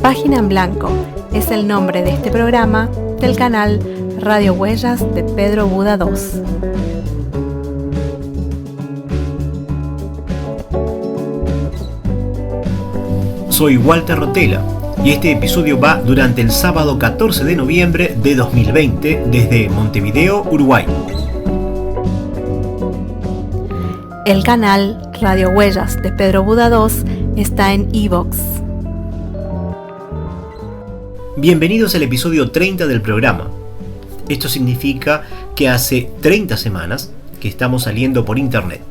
Página en Blanco es el nombre de este programa del canal Radio Huellas de Pedro Buda II. Soy Walter Rotela y este episodio va durante el sábado 14 de noviembre de 2020 desde Montevideo, Uruguay. El canal Radio Huellas de Pedro Buda II está en iVoox. Bienvenidos al episodio 30 del programa. Esto significa que hace 30 semanas que estamos saliendo por internet.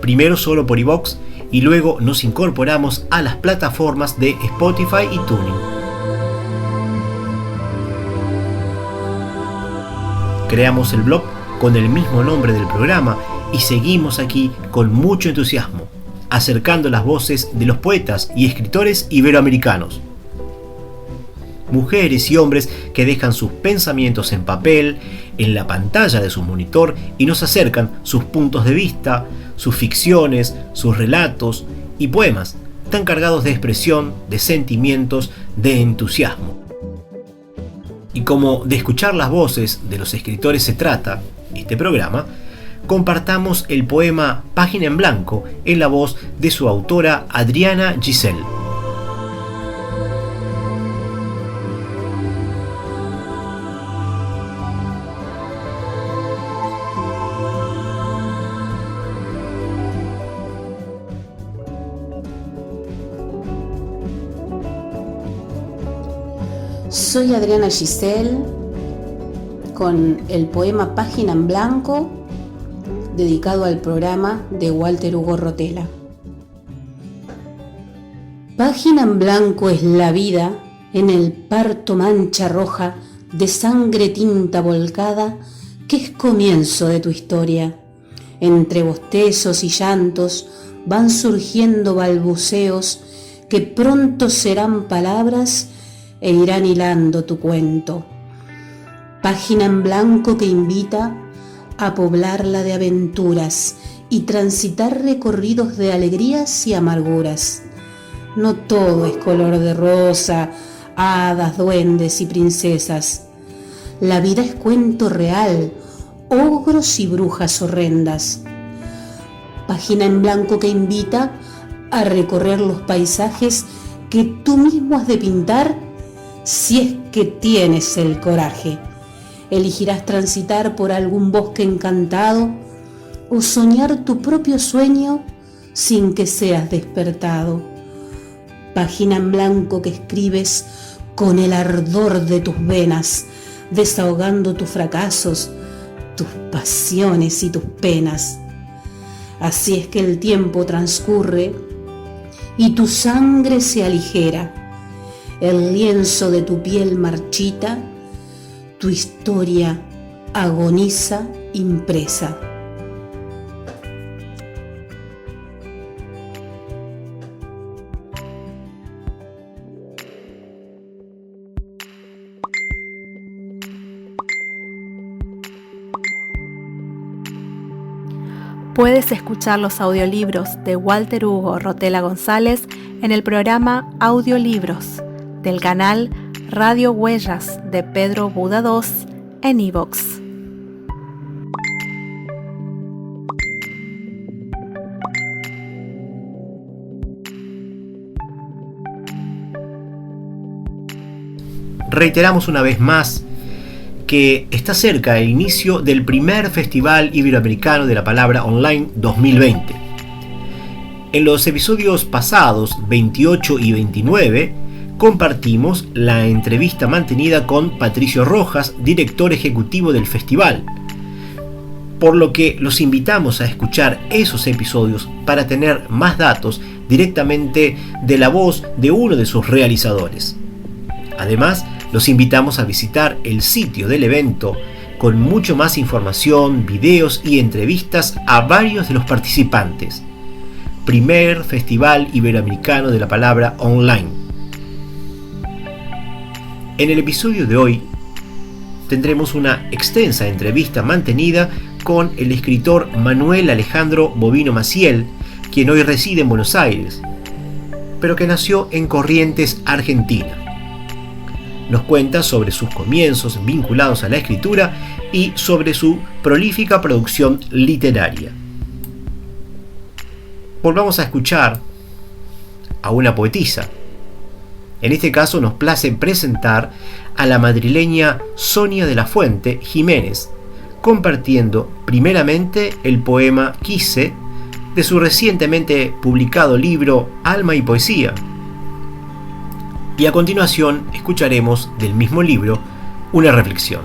Primero solo por iVoox y luego nos incorporamos a las plataformas de Spotify y TuneIn. Creamos el blog con el mismo nombre del programa y seguimos aquí con mucho entusiasmo, acercando las voces de los poetas y escritores iberoamericanos. Mujeres y hombres que dejan sus pensamientos en papel, en la pantalla de su monitor y nos acercan sus puntos de vista, sus ficciones, sus relatos y poemas tan cargados de expresión, de sentimientos, de entusiasmo. Y como de escuchar las voces de los escritores se trata este programa, compartamos el poema Página en Blanco en la voz de su autora Adriana Giselle. Soy Adriana Giselle con el poema Página en Blanco dedicado al programa de Walter Hugo Rotela. Página en blanco es la vida en el parto mancha roja de sangre tinta volcada que es comienzo de tu historia. Entre bostezos y llantos van surgiendo balbuceos que pronto serán palabras e irán hilando tu cuento. Página en blanco que invita a poblarla de aventuras y transitar recorridos de alegrías y amarguras. No todo es color de rosa, hadas, duendes y princesas. La vida es cuento real, ogros y brujas horrendas. Página en blanco que invita a recorrer los paisajes que tú mismo has de pintar si es que tienes el coraje. Elegirás transitar por algún bosque encantado o soñar tu propio sueño sin que seas despertado. Página en blanco que escribes con el ardor de tus venas, desahogando tus fracasos, tus pasiones y tus penas. Así es que el tiempo transcurre y tu sangre se aligera. El lienzo de tu piel marchita, tu historia agoniza impresa. Puedes escuchar los audiolibros de Walter Hugo Rotela González en el programa Audiolibros del canal Radio Huellas de Pedro Buda II en iVoox. Reiteramos una vez más que está cerca el inicio del primer Festival Iberoamericano de la Palabra Online 2020. En los episodios pasados, 28 y 29, compartimos la entrevista mantenida con Patricio Rojas, director ejecutivo del festival, por lo que los invitamos a escuchar esos episodios para tener más datos directamente de la voz de uno de sus realizadores. Además, los invitamos a visitar el sitio del evento con mucho más información, videos y entrevistas a varios de los participantes. Primer Festival Iberoamericano de la Palabra Online. En el episodio de hoy tendremos una extensa entrevista mantenida con el escritor Manuel Alejandro Bovino Maciel, quien hoy reside en Buenos Aires, pero que nació en Corrientes, Argentina. Nos cuenta sobre sus comienzos vinculados a la escritura y sobre su prolífica producción literaria. Volvamos a escuchar a una poetisa. En este caso nos place presentar a la madrileña Sonia de la Fuente Jiménez, compartiendo primeramente el poema Quise de su recientemente publicado libro Alma y Poesía. Y a continuación escucharemos del mismo libro una reflexión.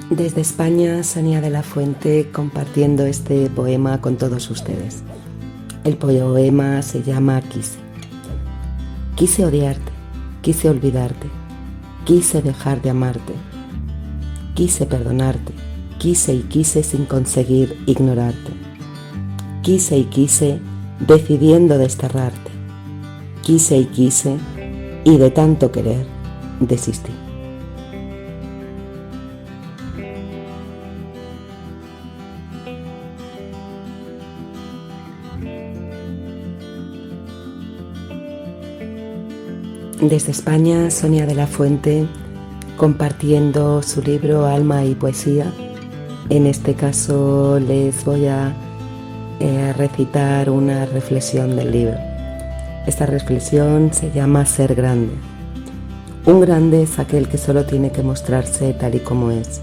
Desde España, Sonia de la Fuente, compartiendo este poema con todos ustedes. El poema se llama Quise. Quise odiarte, quise olvidarte, quise dejar de amarte, quise perdonarte, quise y quise sin conseguir ignorarte, quise y quise decidiendo desterrarte, quise y quise y de tanto querer desistí. Desde España, Sonia de la Fuente, compartiendo su libro Alma y Poesía. En este caso les voy a recitar una reflexión del libro. Esta reflexión se llama Ser grande. Un grande es aquel que solo tiene que mostrarse tal y como es.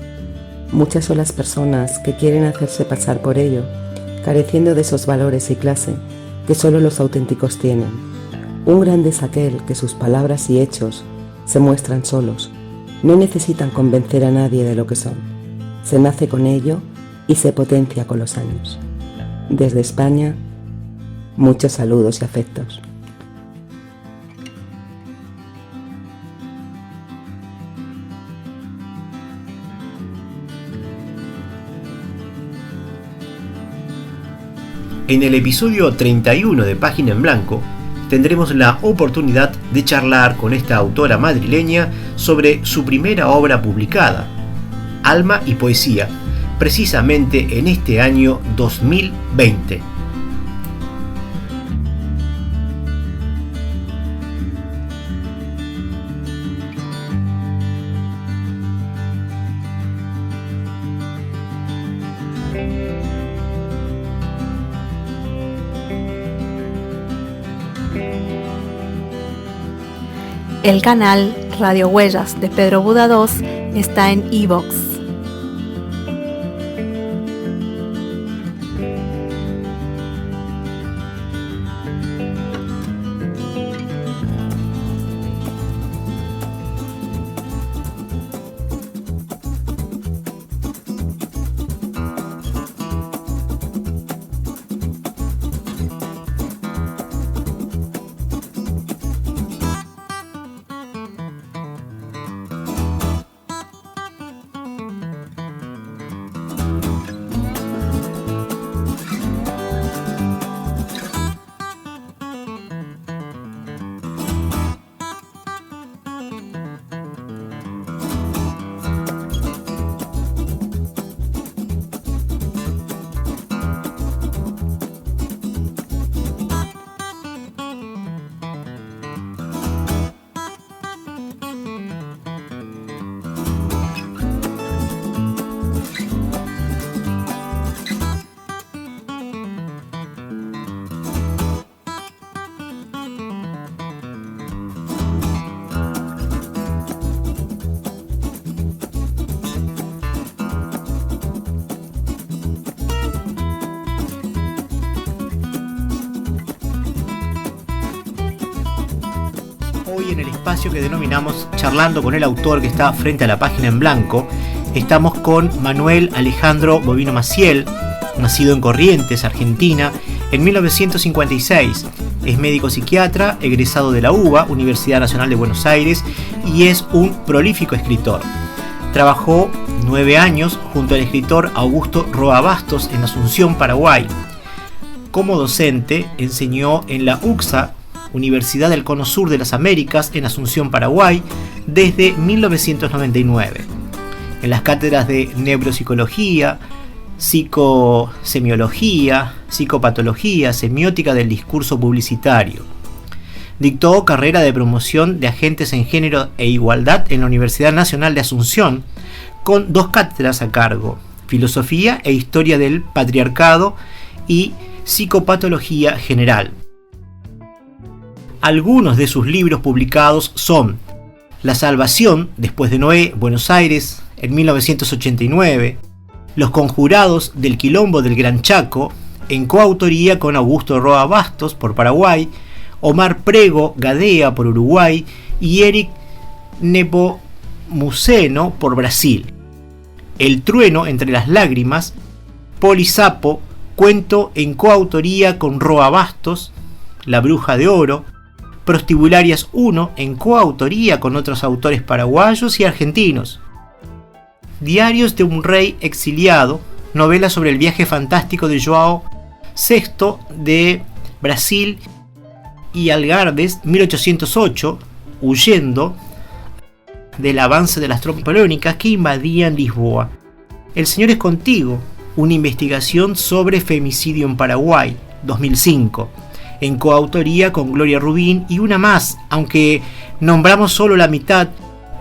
Muchas son las personas que quieren hacerse pasar por ello, careciendo de esos valores y clase que solo los auténticos tienen. Un grande es aquel que sus palabras y hechos se muestran solos. No necesitan convencer a nadie de lo que son. Se nace con ello y se potencia con los años. Desde España, muchos saludos y afectos. En el episodio 31 de Página en Blanco, tendremos la oportunidad de charlar con esta autora madrileña sobre su primera obra publicada, Alma y Poesía, precisamente en este año 2020. El canal Radio Huellas de Pedro Buda 2 está en iVoox. Hoy en el espacio que denominamos Charlando con el autor, que está frente a la página en blanco, estamos con Manuel Alejandro Bovino Maciel, nacido en Corrientes, Argentina, en 1956. Es médico psiquiatra, egresado de la UBA, Universidad Nacional de Buenos Aires, y es un prolífico escritor. Trabajó 9 años junto al escritor Augusto Roa Bastos en Asunción, Paraguay. como docente enseñó en la UCSA, Universidad del Cono Sur de las Américas, en Asunción, Paraguay, desde 1999. En las cátedras de neuropsicología, psicosemiología, psicopatología, semiótica del discurso publicitario. Dictó carrera de promoción de agentes en género e igualdad en la Universidad Nacional de Asunción, con 2 cátedras a cargo: filosofía e historia del patriarcado y psicopatología general. Algunos de sus libros publicados son La Salvación después de Noé, Buenos Aires, en 1989, Los Conjurados del Quilombo del Gran Chaco, en coautoría con Augusto Roa Bastos por Paraguay, Omar Prego Gadea por Uruguay y Eric Nepomuceno por Brasil. El trueno entre las lágrimas, Polisapo, cuento en coautoría con Roa Bastos, La Bruja de Oro, Prostibularias 1 en coautoría con otros autores paraguayos y argentinos. Diarios de un rey exiliado, novela sobre el viaje fantástico de João VI de Brasil y Algarves, 1808, huyendo del avance de las tropas napoleónicas que invadían Lisboa. El Señor es contigo, una investigación sobre femicidio en Paraguay, 2005, en coautoría con Gloria Rubín, y una más, aunque nombramos solo la mitad,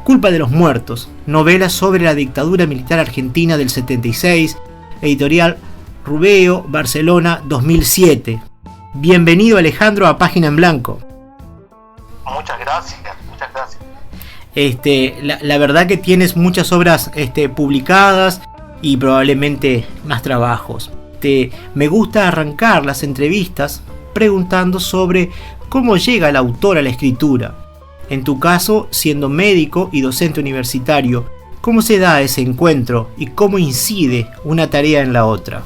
Culpa de los Muertos, novela sobre la dictadura militar argentina del 76, editorial Rubeo, Barcelona, 2007. Bienvenido, Alejandro, a Página en Blanco. Muchas gracias, muchas gracias. La verdad que tienes muchas obras publicadas y probablemente más trabajos. Me gusta arrancar las entrevistas preguntando sobre cómo llega el autor a la escritura. En tu caso, siendo médico y docente universitario, ¿cómo se da ese encuentro y cómo incide una tarea en la otra?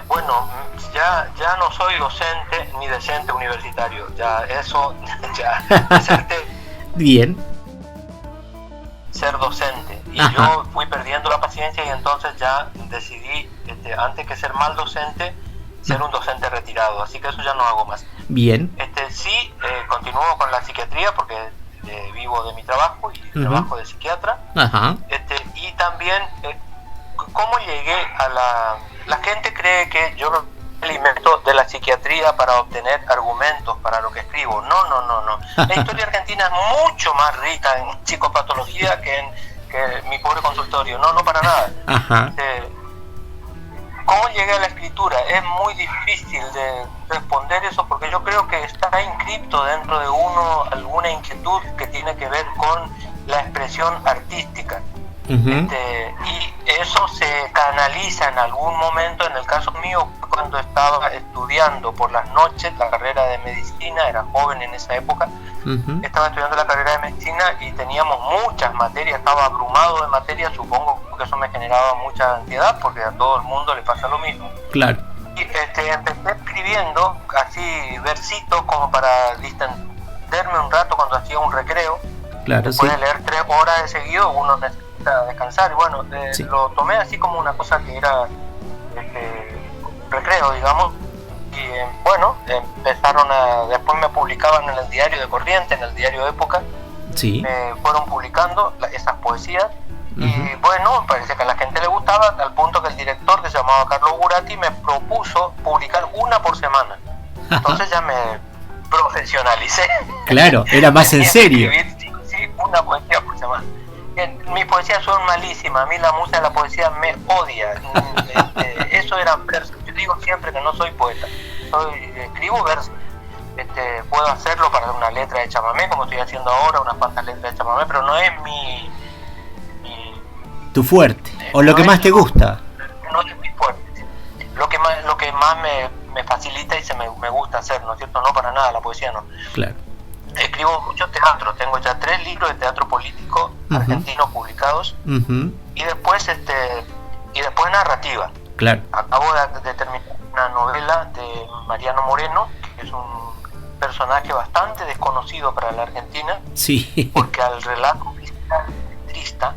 Bueno, ya no soy docente ni docente universitario, ya eso, ya Bien. Ser docente. Y Ajá. yo fui perdiendo la paciencia y entonces ya decidí, antes que ser mal docente, ser un docente retirado, así que eso ya no hago más. Bien. Sí, continúo con la psiquiatría porque vivo de mi trabajo y trabajo de psiquiatra. Ajá. Y también, ¿cómo llegué a la gente cree que yo me alimento de la psiquiatría para obtener argumentos para lo que escribo? No. La historia argentina es mucho más rica en psicopatología que en mi pobre consultorio. No para nada. Ajá. ¿Cómo llegué a la escritura? Es muy difícil de responder eso porque yo creo que está inscripto dentro de uno alguna inquietud que tiene que ver con la expresión artística. Y eso se canaliza en algún momento. En el caso mío, cuando estaba estudiando por las noches la carrera de medicina, era joven en esa época, estaba estudiando la carrera de medicina y teníamos muchas materias, estaba abrumado de materias, supongo que eso me generaba mucha ansiedad porque a todo el mundo le pasa lo mismo. Claro. Y empecé escribiendo así versitos como para distenderme un rato cuando hacía un recreo. Claro, después sí. de leer 3 horas de seguido uno necesita descansar y bueno, Sí. lo tomé así como una cosa que era recreo, digamos. Y bueno, después me publicaban en el diario de Corrientes, en el diario Época. Sí. Me fueron publicando esas poesías. Y bueno, parece que a la gente le gustaba, al punto que el director, que se llamaba Carlos Burati, me propuso publicar una por semana. Entonces ya me profesionalicé. Claro, era más en serio. Sí, una poesía por semana. Mis poesías son malísimas, a mí la musa de la poesía me odia. Eso eran versos. Yo digo siempre que no soy poeta, escribo versos. Puedo hacerlo para una letra de chamamé, como estoy haciendo ahora, unas cuantas letras de chamamé, pero no es Tu fuerte, o lo no que es más te gusta. No es mi fuerte. Lo que más me facilita y me gusta hacer, ¿no es cierto? No para nada, la poesía no. Claro. Escribo mucho teatro, tengo ya 3 libros de teatro político argentinos publicados, y después narrativa. Claro. Acabo de terminar una novela de Mariano Moreno, que es un personaje bastante desconocido para la Argentina, Sí. porque al relato Trista,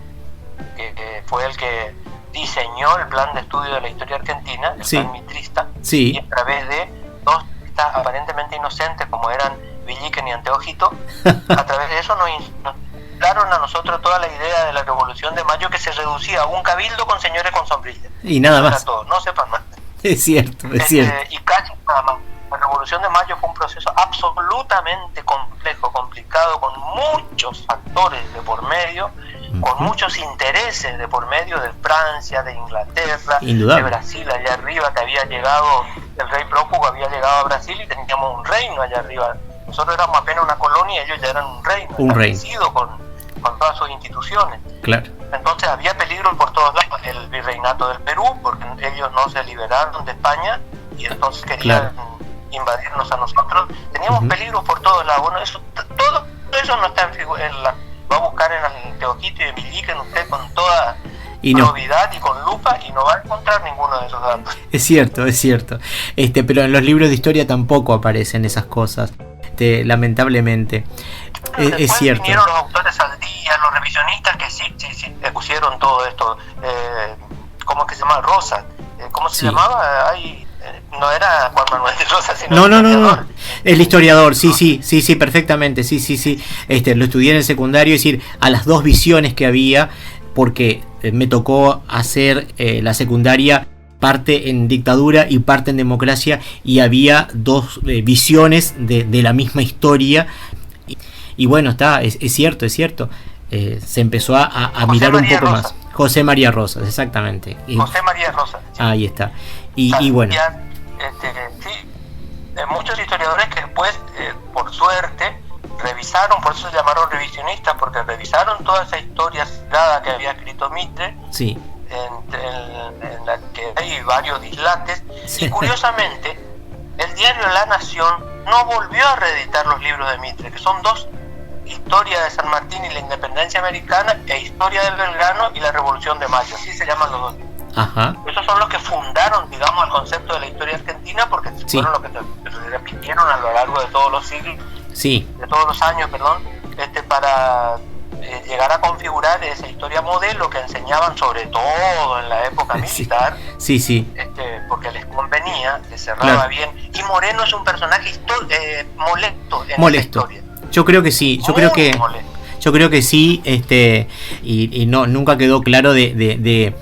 que fue el que diseñó el plan de estudio de la historia argentina, el Sí. plan Mitrista, Sí. Y a través de dos artistas aparentemente inocentes como eran Villiquen y Anteojito, a través de eso nos daron a nosotros toda la idea de la Revolución de Mayo, que se reducía a un cabildo con señores con sombrillas. Y nada Era más. todo, no sepan más. Es cierto, es cierto. Y casi nada más. La Revolución de Mayo fue un proceso absolutamente complejo, complicado, con muchos factores de por medio, con muchos intereses de por medio, de Francia, de Inglaterra, Indudable. de Brasil allá arriba, que había llegado, el rey prófugo había llegado a Brasil y teníamos un reino allá arriba. Nosotros éramos apenas una colonia, ellos ya eran un reino, establecido con todas sus instituciones. Claro. Entonces había peligro por todos lados. El virreinato del Perú, porque ellos no se liberaron de España y entonces querían invadirnos a nosotros. Teníamos peligros por todos lados. Bueno, todo eso no está en la... Va a buscar en Anteojito y en Villiquen usted con toda probidad y con lupa y no va a encontrar ninguno de esos datos. Es cierto, es cierto. Pero en los libros de historia tampoco aparecen esas cosas, lamentablemente. Es cierto. Vinieron los autores al día, los revisionistas que sí pusieron todo esto. ¿Cómo es que se llama? Rosa. ¿Cómo se llamaba? No era Juan Manuel de Rosas, sino No. El historiador, sí, perfectamente, sí. Lo estudié en el secundario, es decir, a las dos visiones que había, porque me tocó hacer la secundaria parte en dictadura y parte en democracia, y había dos visiones de la misma historia. Y bueno, es cierto. Se empezó a mirar un poco más. José María Rosas, exactamente. José María Rosas. Sí. Ahí está. Y bueno. Muchos historiadores que después, por suerte, revisaron, por eso se llamaron revisionistas, porque revisaron toda esa historia sagrada que había escrito Mitre, en la que hay varios dislates, y curiosamente, el diario La Nación no volvió a reeditar los libros de Mitre, que son dos: Historia de San Martín y la Independencia Americana, e Historia del Belgrano y la Revolución de Mayo, así se llaman los dos. Ajá. Esos son los que fundaron, digamos, el concepto de la historia argentina, porque fueron los que se repitieron a lo largo de todos los siglos, de todos los años, para llegar a configurar esa historia modelo que enseñaban sobre todo en la época militar, porque les convenía, les cerraba bien. Y Moreno es un personaje molesto en esa historia. Yo creo que sí, yo creo que sí, y no, nunca quedó claro de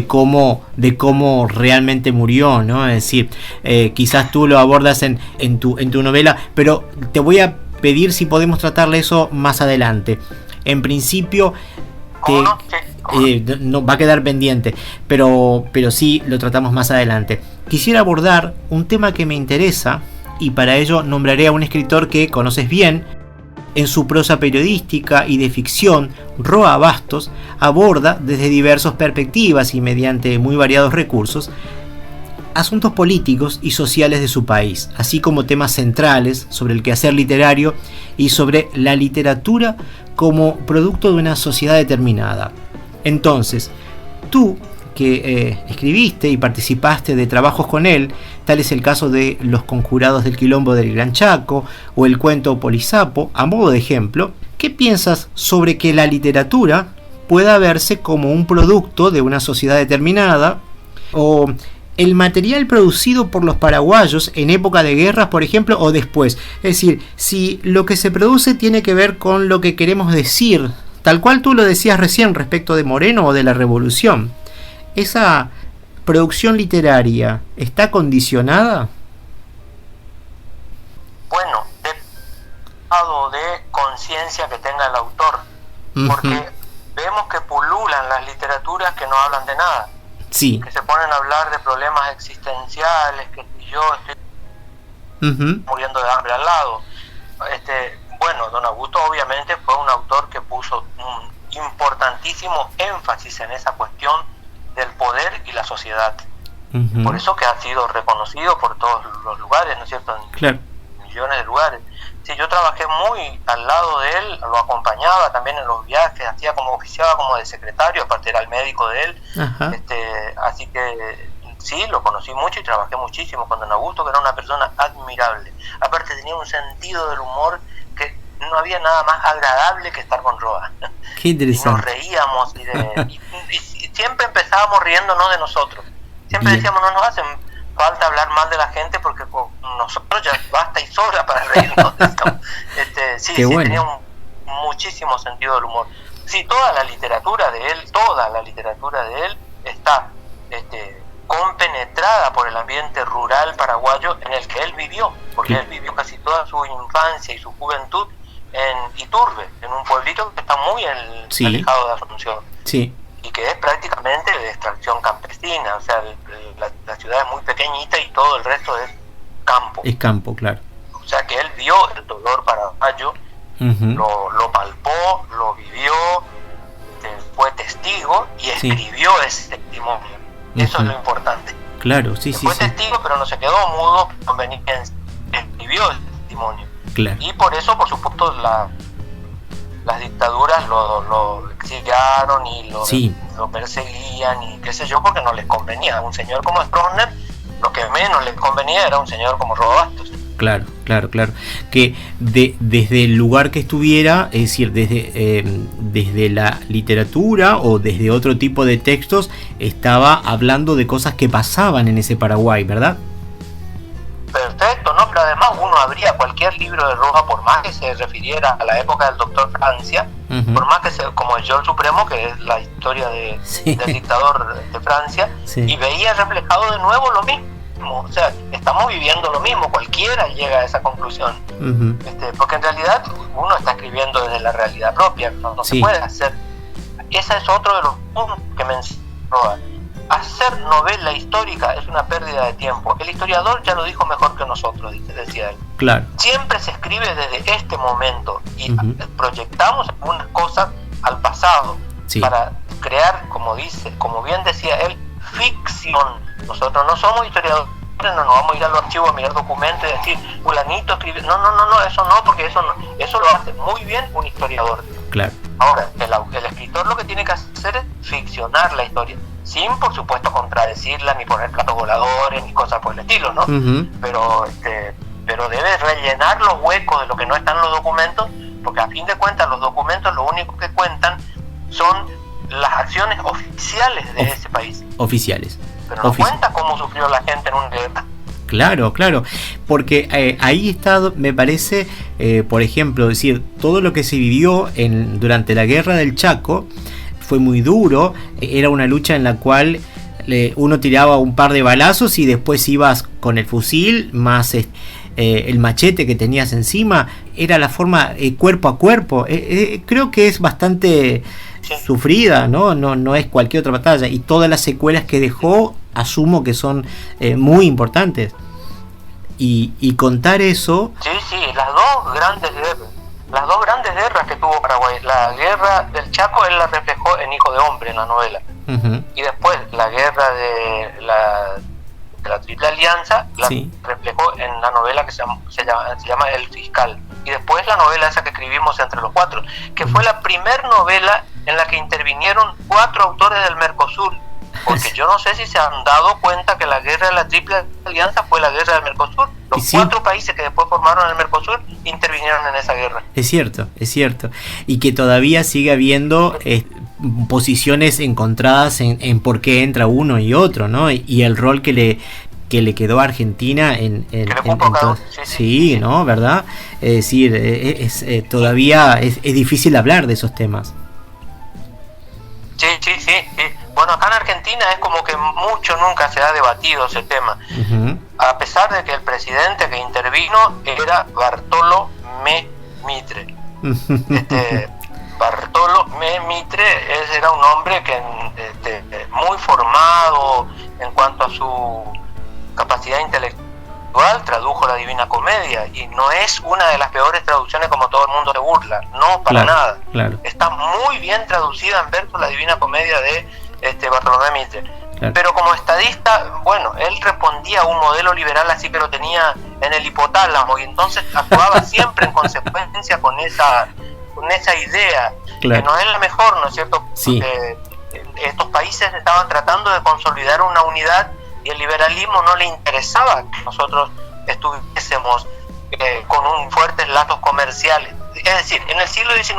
cómo realmente murió, ¿no? Es decir, quizás tú lo abordas en tu novela, pero te voy a pedir si podemos tratarle eso más adelante. En principio no va a quedar pendiente, pero sí lo tratamos más adelante. Quisiera abordar un tema que me interesa, y para ello nombraré a un escritor que conoces bien. En su prosa periodística y de ficción, Roa Bastos aborda desde diversas perspectivas y mediante muy variados recursos asuntos políticos y sociales de su país, así como temas centrales sobre el quehacer literario y sobre la literatura como producto de una sociedad determinada. Entonces, tú que escribiste y participaste de trabajos con él, tal es el caso de Los Conjurados del Quilombo del Gran Chaco o el cuento Polisapo, a modo de ejemplo, ¿qué piensas sobre que la literatura pueda verse como un producto de una sociedad determinada, o el material producido por los paraguayos en época de guerras, por ejemplo, o después? Es decir, si lo que se produce tiene que ver con lo que queremos decir, tal cual tú lo decías recién respecto de Moreno o de la Revolución. ¿Esa producción literaria está condicionada? Bueno, grado de conciencia que tenga el autor, porque vemos que pululan las literaturas que no hablan de nada, que se ponen a hablar de problemas existenciales, que si yo estoy muriendo de hambre al lado. Bueno, don Augusto obviamente fue un autor que puso un importantísimo énfasis en esa cuestión del poder y la sociedad. Por eso que ha sido reconocido por todos los lugares, ¿no es cierto? En millones de lugares. Sí, yo trabajé muy al lado de él, lo acompañaba también en los viajes, oficiaba como de secretario, aparte era el médico de él. Así que sí, lo conocí mucho y trabajé muchísimo con don Augusto, que era una persona admirable. Aparte tenía un sentido del humor que no había nada más agradable que estar con Roa. Qué interesante. Y nos reíamos y siempre empezábamos riéndonos de nosotros. Siempre decíamos, no falta hablar mal de la gente porque con nosotros ya basta y sobra para reírnos. Sí, Qué bueno. tenía muchísimo sentido del humor. Sí, toda la literatura de él está compenetrada por el ambiente rural paraguayo en el que él vivió, porque él vivió casi toda su infancia y su juventud en Iturbe, en un pueblito que está muy alejado de Asunción, y que es prácticamente de extracción campesina, o sea, la ciudad es muy pequeñita y todo el resto es campo. Es campo, claro. O sea que él vio el dolor paraguayo, lo palpó, lo vivió, fue testigo y escribió ese testimonio. Eso es lo importante. Claro, sí. Fue testigo, pero no se quedó mudo, conveniencia, escribió el testimonio. Claro. Y por eso, por supuesto, las dictaduras lo exiliaron y lo perseguían y qué sé yo, porque no les convenía. Un señor como Stroessner, lo que menos les convenía era un señor como Rodastos. Claro. Que desde el lugar que estuviera, es decir, desde la literatura o desde otro tipo de textos, estaba hablando de cosas que pasaban en ese Paraguay, ¿verdad? Perfecto, ¿no? Pero además uno abría cualquier libro de Rojas, por más que se refiriera a la época del doctor Francia, por más que sea como el George Supremo, que es la historia del dictador de Francia, y veía reflejado de nuevo lo mismo. O sea, estamos viviendo lo mismo, cualquiera llega a esa conclusión, porque en realidad uno está escribiendo desde la realidad propia, no se puede hacer. Ese es otro de los puntos que mencionó. Hacer novela histórica es una pérdida de tiempo. El historiador ya lo dijo mejor que nosotros, decía él. Claro. Siempre se escribe desde este momento y proyectamos algunas cosas al pasado para crear, como bien decía él, ficción. Nosotros no somos historiadores, no nos vamos a ir a los archivos a mirar documentos y decir, fulanito escribe. No, eso no, porque eso lo hace muy bien un historiador. Claro. Ahora, el escritor lo que tiene que hacer es ficcionar la historia, sin, por supuesto, contradecirla, ni poner platos voladores, ni cosas por el estilo, ¿no? Pero debe rellenar los huecos de lo que no está en los documentos, porque a fin de cuentas los documentos lo único que cuentan son las acciones oficiales de ese país. Oficiales. Pero no cuenta cómo sufrió la gente en una guerra. Claro, porque ahí está, me parece, por ejemplo, decir, todo lo que se vivió durante la guerra del Chaco fue muy duro, era una lucha en la cual uno tiraba un par de balazos y después ibas con el fusil más el machete que tenías encima, era la forma cuerpo a cuerpo. Creo que es bastante sufrida, no es cualquier otra batalla, y todas las secuelas que dejó asumo que son muy importantes, y contar eso. Sí, las dos grandes guerras que tuvo Paraguay, la guerra del Chaco él la reflejó en Hijo de Hombre, en la novela, y después la guerra de la Triple Alianza la reflejó en la novela que se llama El Fiscal, y después la novela esa que escribimos entre los cuatro, que fue la primer novela en la que intervinieron 4 autores del Mercosur, porque yo no sé si se han dado cuenta que la guerra de la Triple Alianza fue la guerra del Mercosur. Los 4 países que después formaron el Mercosur intervinieron en esa guerra. Es cierto, y que todavía sigue habiendo posiciones encontradas en por qué entra uno y otro, ¿no? Y el rol que le quedó a Argentina en todo. Sí, ¿no? ¿Verdad? Es decir, todavía es difícil hablar de esos temas. Sí. Bueno, acá en Argentina es como que nunca se ha debatido ese tema, a pesar de que el presidente que intervino era Bartolomé Mitre. Bartolomé Mitre era un hombre que muy formado en cuanto a su capacidad intelectual, tradujo la Divina Comedia, y no es una de las peores traducciones como todo el mundo se burla, no, para nada. Claro. Está muy bien traducida en verso la Divina Comedia de Bartolomé Mitre. Claro. Pero como estadista, bueno, él respondía a un modelo liberal, así que lo tenía en el hipotálamo, y entonces actuaba siempre en consecuencia con esa idea, claro, que no es la mejor, ¿no es cierto? Sí. Porque estos países estaban tratando de consolidar una unidad, y el liberalismo no le interesaba que nosotros estuviésemos con fuertes lazos comerciales. Es decir, en el siglo XIX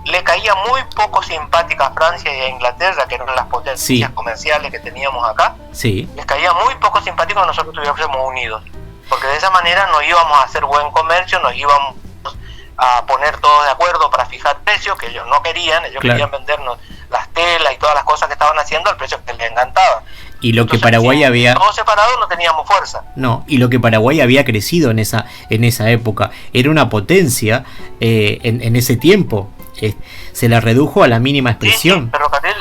le caía muy poco simpática a Francia y a Inglaterra, que eran las potencias comerciales que teníamos acá. Sí. Les caía muy poco simpático que nosotros estuviésemos unidos, porque de esa manera no íbamos a hacer buen comercio, nos íbamos a poner todos de acuerdo para fijar precios, que ellos no querían, ellos querían vendernos las telas y todas las cosas que estaban haciendo al precio que les encantaba. Y lo que Paraguay había... Todos separados no teníamos fuerza. No, y lo que Paraguay había crecido en esa época, era una potencia en ese tiempo. Se la redujo a la mínima expresión. Sí, ferrocarril.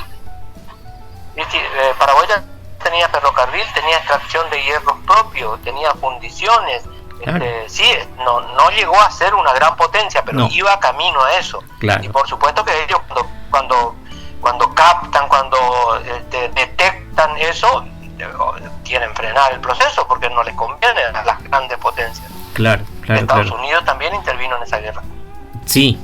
Paraguay tenía ferrocarril, tenía extracción de hierros propios, tenía fundiciones. Claro. No llegó a ser una gran potencia, pero iba camino a eso. Claro. Y por supuesto que ellos cuando captan, cuando detectan eso, quieren frenar el proceso porque no les conviene a las grandes potencias. Claro. Estados Unidos también intervino en esa guerra. Sí.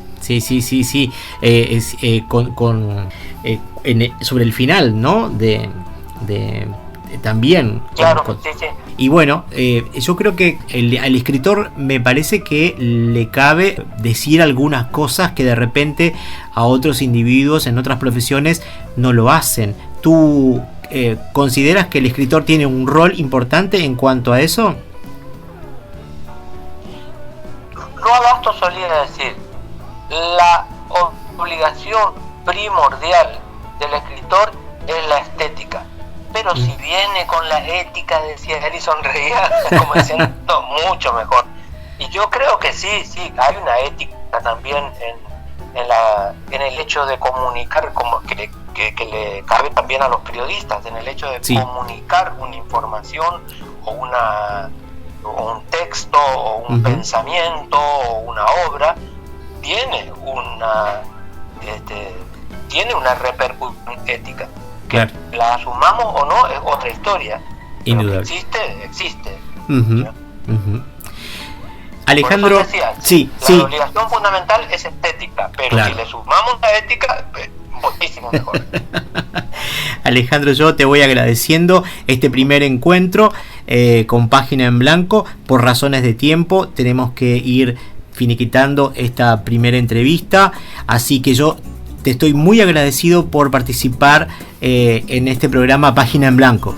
Sobre el final, ¿no? También. Claro, sí. Y bueno, yo creo que al escritor me parece que le cabe decir algunas cosas que de repente a otros individuos en otras profesiones no lo hacen. ¿Tú consideras que el escritor tiene un rol importante en cuanto a eso? Roa Bastos solía decir: la obligación primordial del escritor es la estética. Pero si viene con la ética, decía él y sonreía, como diciendo, mucho mejor. Y yo creo que sí, hay una ética también en el hecho de comunicar, como que le cabe también a los periodistas, en el hecho de comunicar una información o un texto o un pensamiento o una obra, tiene una repercusión ética. Que la asumamos o no es otra historia. Indudable. Existe. Alejandro, decía, la obligación fundamental es estética, pero si le sumamos la ética, muchísimo mejor. Alejandro, yo te voy agradeciendo este primer encuentro con Página en Blanco. Por razones de tiempo tenemos que ir finiquitando esta primera entrevista, así que yo te estoy muy agradecido por participar en este programa Página en Blanco.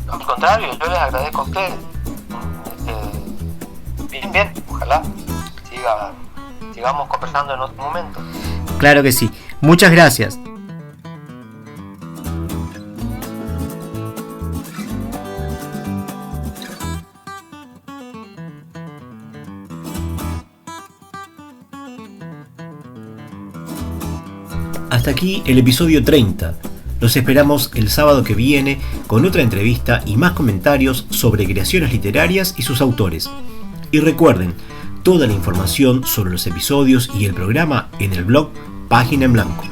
Al contrario, yo les agradezco a ustedes. Bien, ojalá sigamos conversando en otro momento. Claro que sí. Muchas gracias. Hasta aquí el episodio 30. Los esperamos el sábado que viene con otra entrevista y más comentarios sobre creaciones literarias y sus autores. Y recuerden, toda la información sobre los episodios y el programa en el blog Página en Blanco.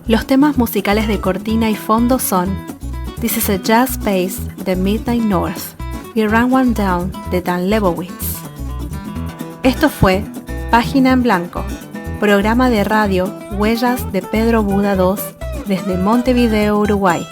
Los temas musicales de cortina y fondo son This is a Jazz Space de Midnight North y Run One Down de Dan Lebowitz. Esto fue Página en Blanco, programa de radio Huellas de Pedro Buda II desde Montevideo, Uruguay.